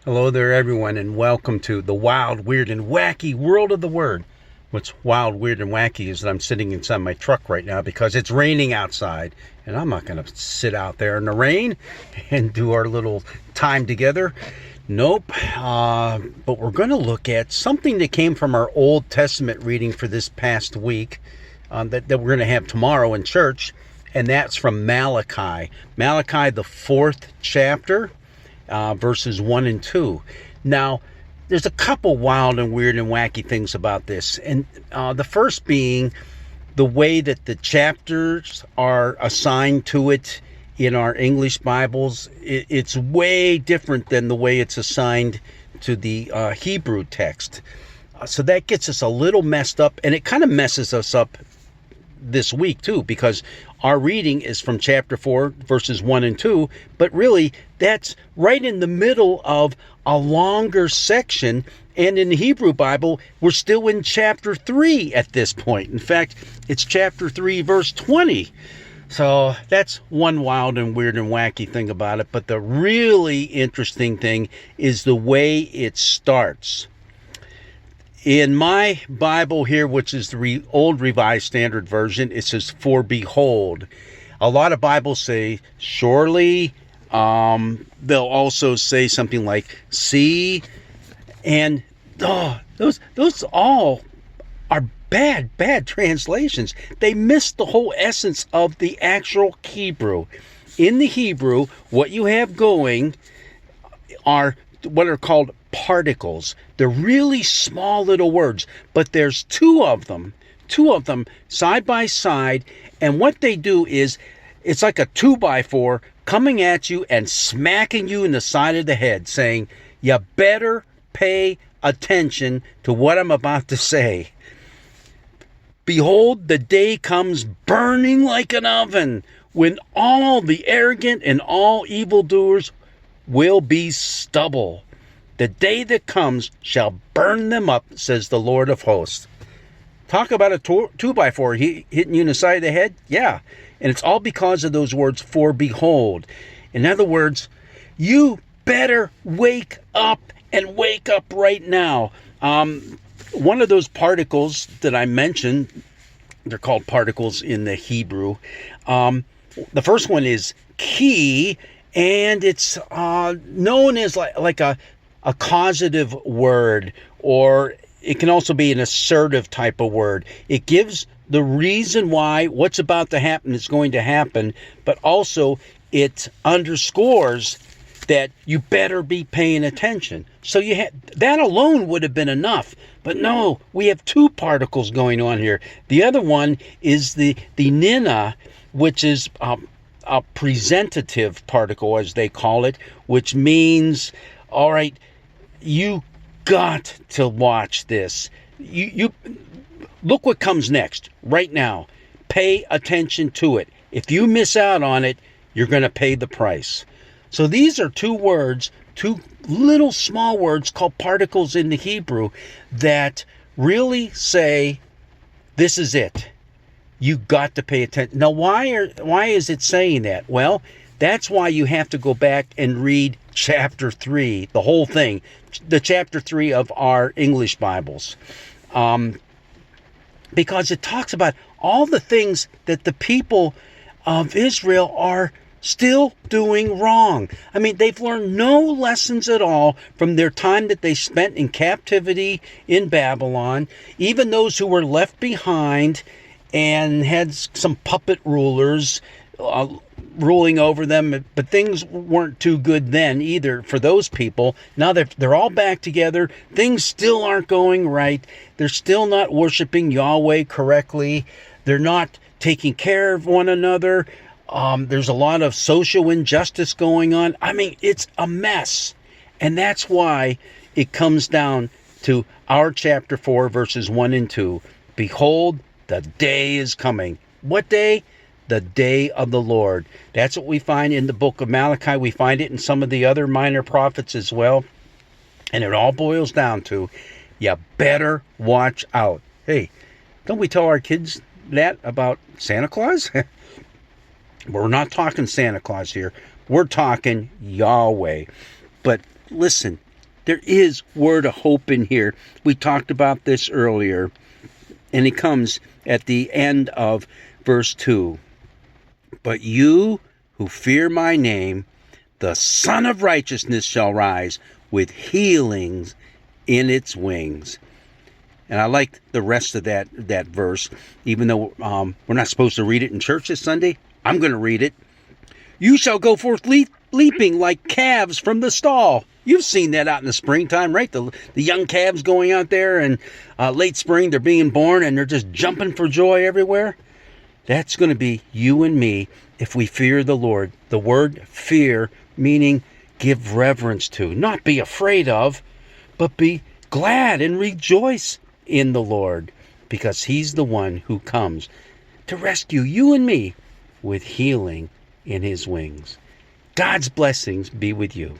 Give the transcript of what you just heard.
Hello there, everyone, and welcome to the wild, weird, and wacky world of the Word. What's wild, weird, and wacky is that I'm sitting inside my truck right now because it's raining outside, and I'm not going to sit out there in the rain and do our little time together. Nope. But we're going to look at something that came from our Old Testament reading for this past week that we're going to have tomorrow in church, and that's from Malachi. Malachi, the 4th chapter. Verses 1 and 2. Now, there's a couple wild and weird and wacky things about this. And the first being the way that the chapters are assigned to it in our English Bibles. It's way different than the way it's assigned to the Hebrew text. So that gets us a little messed up, and it kind of messes us up this week too, because our reading is from chapter 4 verses 1 and 2, but really that's right in the middle of a longer section, and in the Hebrew Bible we're still in chapter 3 at this point. In fact, it's chapter 3 verse 20. So that's one wild and weird and wacky thing about it. But the really interesting thing is the way it starts. In my Bible here, which is the Old Revised Standard Version, it says, "For behold." A lot of Bibles say, "Surely." They'll also say something like, "See." And those all are bad translations. They miss the whole essence of the actual Hebrew. In the Hebrew, what you have going are what are called particles. They're really small little words, but there's two of them side by side, and what they do is it's like a 2x4 coming at you and smacking you in the side of the head, saying, you better pay attention to what I'm about to say. Behold, the day comes burning like an oven, when all the arrogant and all evildoers will be stubble. The day that comes shall burn them up, says the Lord of hosts. Talk about a 2x4 hitting you in the side of the head? Yeah. And it's all because of those words, "for behold." In other words, you better wake up, and wake up right now. One of those particles that I mentioned, they're called particles in the Hebrew. The first one is ki, and it's known as like a causative word, or it can also be an assertive type of word. It gives the reason why what's about to happen is going to happen, but also it underscores that you better be paying attention. So that alone would have been enough, but no, we have two particles going on here. The other one is the nina, which is a presentative particle, as they call it, which means, all right, you got to watch this. You look what comes next right now. Pay attention to it. If you miss out on it, you're going to pay the price. So these are two words, two little small words called particles in the Hebrew that really say, this is it. You got to pay attention. Now, why is it saying that? Well, that's why you have to go back and read chapter 3, the whole thing, the chapter 3 of our English Bibles. Because it talks about all the things that the people of Israel are still doing wrong. I mean, they've learned no lessons at all from their time that they spent in captivity in Babylon. Even those who were left behind and had some puppet rulers ruling over them, but things weren't too good then either for those people. Now they're all back together. Things still aren't going right. They're still not worshiping Yahweh correctly. They're not taking care of one another. There's a lot of social injustice going on. I mean, it's a mess. And that's why it comes down to our chapter 4, verses 1 and 2. Behold, the day is coming. What day? The day of the Lord. That's what we find in the book of Malachi. We find it in some of the other minor prophets as well. And it all boils down to, you better watch out. Hey, don't we tell our kids that about Santa Claus? We're not talking Santa Claus here. We're talking Yahweh. But listen, There is word of hope in here. We talked about this earlier, and it comes at the end of verse 2. But you who fear my name, the Son of Righteousness shall rise with healings in its wings. And I like the rest of that verse, even though we're not supposed to read it in church this Sunday. I'm going to read it. You shall go forth leaping like calves from the stall. You've seen that out in the springtime, right? The young calves going out there, and late spring, they're being born, and they're just jumping for joy everywhere. That's going to be you and me if we fear the Lord. The word fear meaning give reverence to, not be afraid of, but be glad and rejoice in the Lord, because he's the one who comes to rescue you and me with healing in his wings. God's blessings be with you.